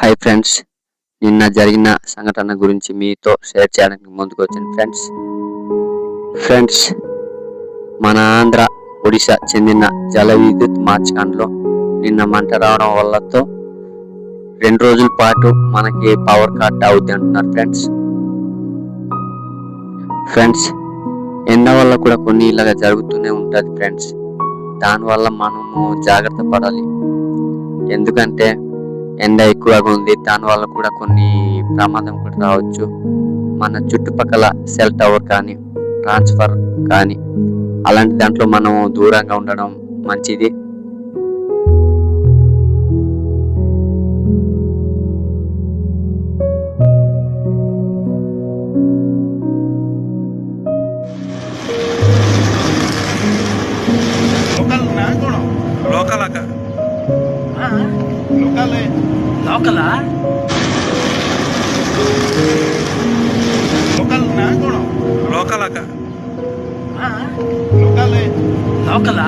Hi friends, నిన్న జరిగిన సంఘటన గురించి మీతో షేర్ చేయడానికి ముందుకు వచ్చాను ఫ్రెండ్స్. మన ఆంధ్ర ఒడిశా చెందిన జల విద్యుత్ మార్చకంలో నిన్న మంట రావడం వల్లతో 2 రోజుల పాటు మనకి పవర్ కట్ అవుద్ది అంటున్నారు ఫ్రెండ్స్. ఎండ వల్ల కూడా కొన్ని ఇలాగ జరుగుతూనే ఉంటుంది ఫ్రెండ్స్. దానివల్ల మనము జాగ్రత్త పడాలి. ఎందుకంటే ఎండ ఎక్కువగా ఉంది, దానివల్ల కూడా కొన్ని ప్రమాదం కూడా రావచ్చు. మన చుట్టుపక్కల సెల్ టవర్ కానీ ట్రాన్స్ఫర్ కానీ అలాంటి దాంట్లో మనం దూరంగా ఉండడం మంచిది. లోకలా